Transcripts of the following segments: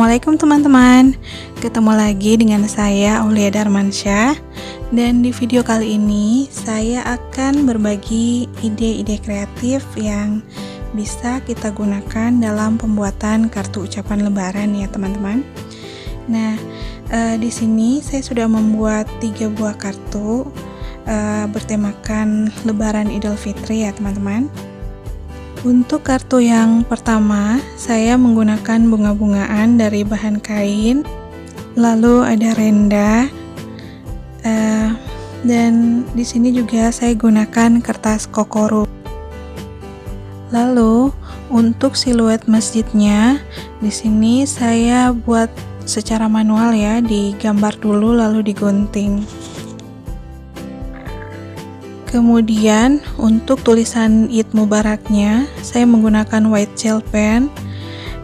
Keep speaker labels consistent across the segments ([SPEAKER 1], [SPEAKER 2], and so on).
[SPEAKER 1] Assalamualaikum teman-teman. Ketemu lagi dengan saya Aulia Darmansyah. Dan di video kali ini saya akan berbagi ide-ide kreatif yang bisa kita gunakan dalam pembuatan kartu ucapan lebaran ya teman-teman. Nah, di sini saya sudah membuat 3 buah kartu bertemakan Lebaran Idul Fitri ya teman-teman. Untuk kartu yang pertama, saya menggunakan bunga-bungaan dari bahan kain, lalu ada renda, dan di sini juga saya gunakan kertas kokoro. Lalu untuk siluet masjidnya, di sini saya buat secara manual ya, digambar dulu lalu digunting. Kemudian untuk tulisan Id Mubaraknya, saya menggunakan white gel pen.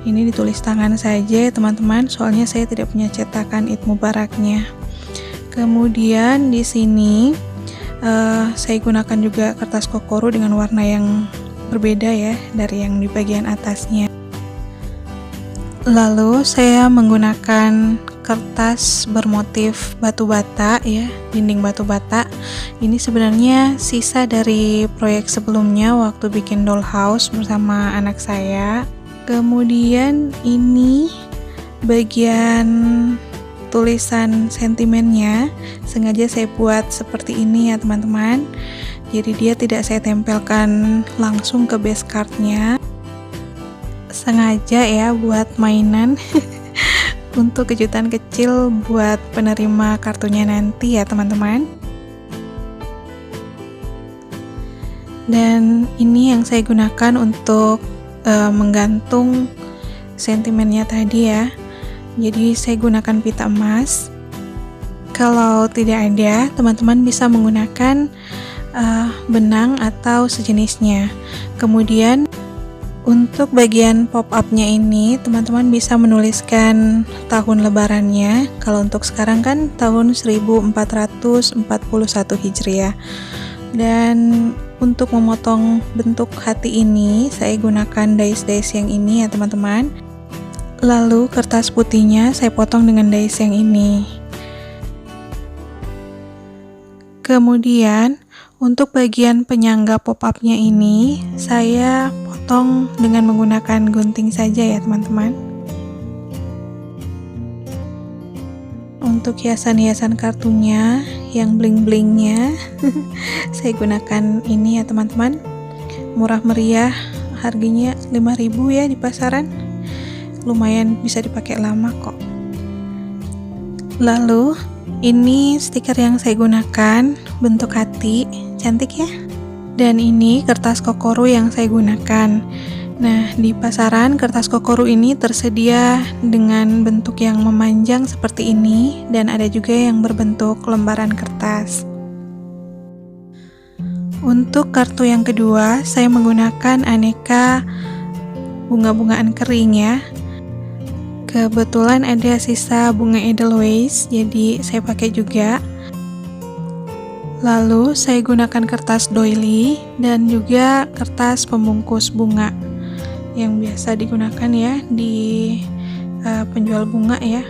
[SPEAKER 1] Ini ditulis tangan saja teman-teman, soalnya saya tidak punya cetakan Id Mubaraknya. Kemudian di sini saya gunakan juga kertas kokoro dengan warna yang berbeda ya dari yang di bagian atasnya. Lalu saya menggunakan kertas bermotif batu bata ya, dinding batu bata. Ini sebenarnya sisa dari proyek sebelumnya waktu bikin dollhouse bersama anak saya. Kemudian ini bagian tulisan sentimennya sengaja saya buat seperti ini ya teman-teman. Jadi dia tidak saya tempelkan langsung ke base cardnya, sengaja ya buat mainan untuk kejutan kecil buat penerima kartunya nanti ya teman-teman. Dan ini yang saya gunakan untuk menggantung sentimennya tadi ya. Jadi saya gunakan pita emas. Kalau tidak ada, teman-teman bisa menggunakan benang atau sejenisnya. Kemudian untuk bagian pop-up-nya ini, teman-teman bisa menuliskan tahun lebarannya. Kalau untuk sekarang kan tahun 1441 Hijriah. Dan untuk memotong bentuk hati ini, saya gunakan dice-dice yang ini ya teman-teman. Lalu kertas putihnya saya potong dengan dice yang ini. Kemudian untuk bagian penyangga pop-up-nya ini, saya potong dengan menggunakan gunting saja ya teman-teman. Untuk hiasan-hiasan kartunya yang bling-blingnya saya gunakan ini ya teman-teman. Murah meriah, harganya 5.000 ya di pasaran. Lumayan bisa dipakai lama kok. Lalu ini stiker yang saya gunakan bentuk hati, cantik ya. Dan ini kertas kokoro yang saya gunakan. Nah, di pasaran kertas kokoro ini tersedia dengan bentuk yang memanjang seperti ini, dan ada juga yang berbentuk lembaran kertas. Untuk kartu yang kedua, saya menggunakan aneka bunga-bungaan kering ya. Kebetulan ada sisa bunga Edelweiss, jadi saya pakai juga. Lalu saya gunakan kertas doily dan juga kertas pembungkus bunga yang biasa digunakan ya di penjual bunga ya.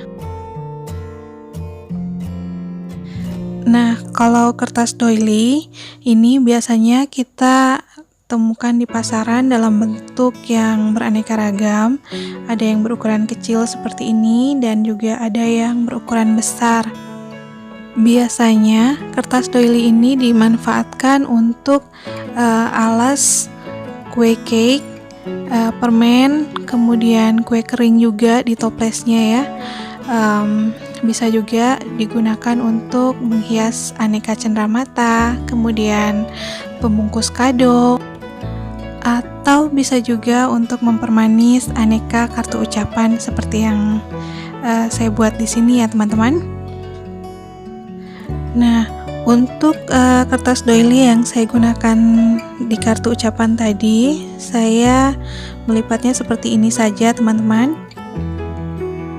[SPEAKER 1] Nah, kalau kertas doily ini biasanya kita temukan di pasaran dalam bentuk yang beraneka ragam. Ada yang berukuran kecil seperti ini dan juga ada yang berukuran besar. Biasanya kertas doily ini dimanfaatkan untuk alas kue cake, permen, kemudian kue kering juga di toplesnya ya. Bisa juga digunakan untuk menghias aneka cenderamata, kemudian pembungkus kado, atau bisa juga untuk mempermanis aneka kartu ucapan seperti yang saya buat di sini ya teman-teman. Nah, untuk kertas doily yang saya gunakan di kartu ucapan tadi, saya melipatnya seperti ini saja teman-teman.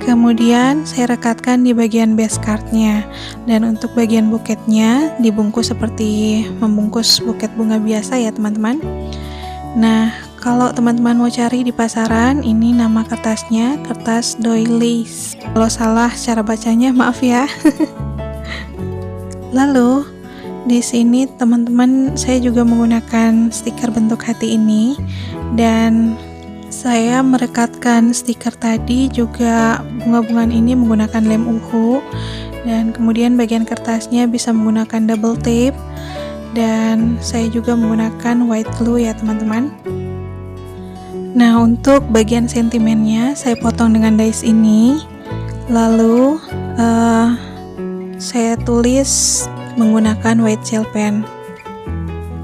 [SPEAKER 1] Kemudian saya rekatkan di bagian base cardnya, dan untuk bagian buketnya dibungkus seperti membungkus buket bunga biasa ya teman-teman. Nah, Kalau teman-teman mau cari di pasaran, ini nama kertasnya, kertas doilies. Kalau salah cara bacanya, maaf ya. Lalu di sini teman-teman, saya juga menggunakan stiker bentuk hati ini, dan saya merekatkan stiker tadi juga bunga-bungaan ini menggunakan lem uhu, dan kemudian bagian kertasnya bisa menggunakan double tape, dan saya juga menggunakan white glue ya teman-teman. Nah, untuk bagian sentimennya saya potong dengan dies ini, lalu saya tulis menggunakan white gel pen.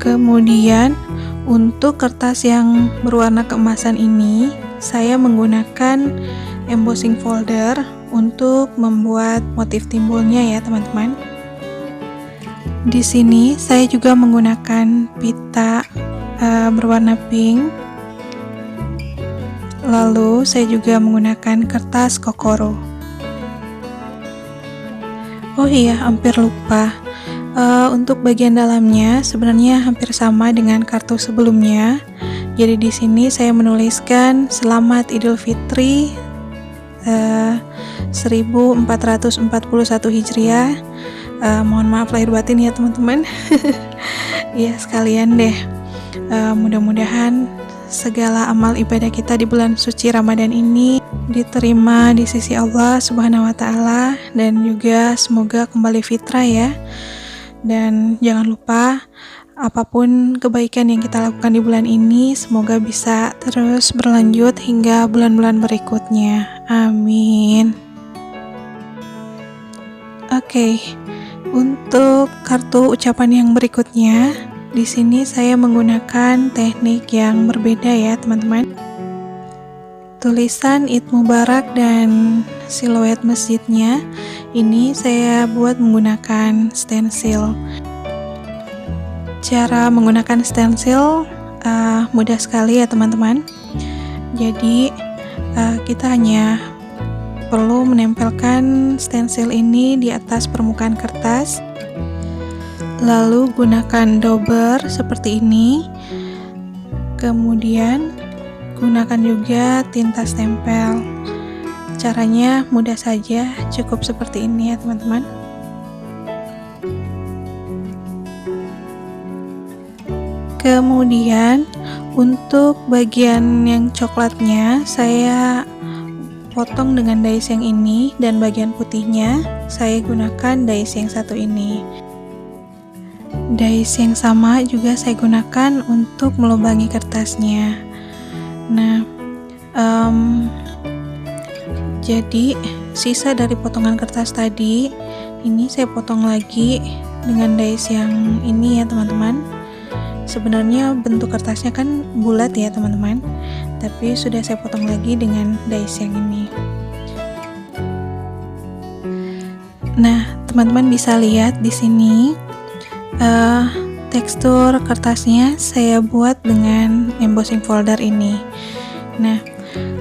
[SPEAKER 1] Kemudian untuk kertas yang berwarna keemasan ini, saya menggunakan embossing folder untuk membuat motif timbulnya ya teman-teman. Di sini saya juga menggunakan pita berwarna pink. Lalu saya juga menggunakan kertas kokoro. Oh iya, hampir lupa. Untuk bagian dalamnya sebenarnya hampir sama dengan kartu sebelumnya. Jadi di sini saya menuliskan Selamat Idul Fitri 1441 Hijriah. Mohon maaf lahir batin ya teman-teman. Ya sekalian deh. Mudah-mudahan segala amal ibadah kita di bulan suci Ramadan ini diterima di sisi Allah Subhanahu wa Ta'ala, dan juga semoga kembali fitrah ya. Dan jangan lupa, apapun kebaikan yang kita lakukan di bulan ini, semoga bisa terus berlanjut hingga bulan-bulan berikutnya. Amin. Oke, untuk kartu ucapan yang berikutnya, di sini saya menggunakan teknik yang berbeda ya teman-teman. Tulisan Id Mubarak dan siluet masjidnya ini saya buat menggunakan stensil. Cara menggunakan stensil mudah sekali ya teman-teman. Jadi kita hanya perlu menempelkan stensil ini di atas permukaan kertas, lalu gunakan dauber seperti ini, kemudian gunakan juga tinta stempel. Caranya mudah saja, cukup seperti ini ya teman-teman. Kemudian untuk bagian yang coklatnya saya potong dengan dies yang ini, dan bagian putihnya saya gunakan dies yang satu ini. Dies yang sama juga saya gunakan untuk melubangi kertasnya. Nah, jadi sisa dari potongan kertas tadi ini saya potong lagi dengan dies yang ini ya teman-teman. Sebenarnya bentuk kertasnya kan bulat ya teman-teman, tapi sudah saya potong lagi dengan dies yang ini. Nah, teman-teman bisa lihat di sini tekstur kertasnya saya buat dengan embossing folder ini. Nah,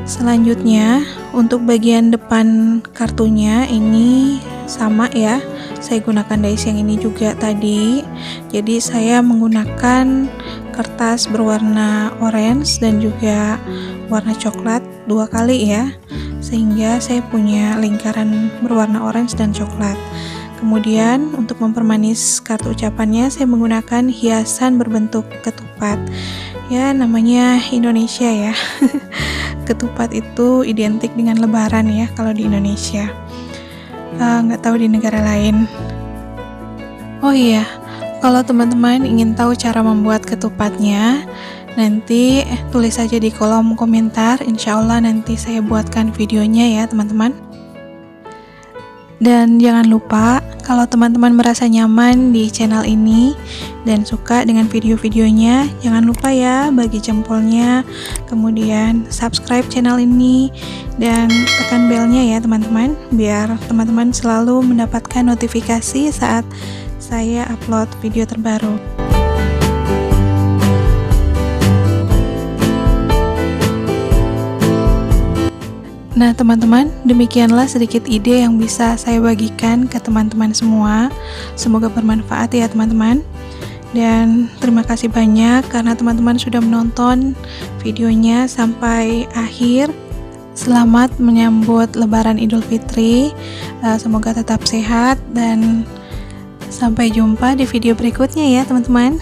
[SPEAKER 1] selanjutnya untuk bagian depan kartunya ini sama ya, saya gunakan dies yang ini juga tadi. Jadi saya menggunakan kertas berwarna orange dan juga warna coklat 2 kali ya, sehingga saya punya lingkaran berwarna orange dan coklat. Kemudian untuk mempermanis kartu ucapannya saya menggunakan hiasan berbentuk ketupat. Ya, namanya Indonesia ya. Ketupat itu identik dengan lebaran ya kalau di Indonesia. Nggak tahu di negara lain. Oh iya, kalau teman-teman ingin tahu cara membuat ketupatnya, nanti tulis saja di kolom komentar. Insya Allah nanti saya buatkan videonya ya teman-teman. Dan jangan lupa, kalau teman-teman merasa nyaman di channel ini dan suka dengan video-videonya, jangan lupa ya bagi jempolnya, kemudian subscribe channel ini, dan tekan belnya ya teman-teman, biar teman-teman selalu mendapatkan notifikasi saat saya upload video terbaru. Nah teman-teman, demikianlah sedikit ide yang bisa saya bagikan ke teman-teman semua. Semoga bermanfaat ya teman-teman. Dan terima kasih banyak karena teman-teman sudah menonton videonya sampai akhir. Selamat menyambut Lebaran Idul Fitri. Semoga tetap sehat dan sampai jumpa di video berikutnya ya teman-teman.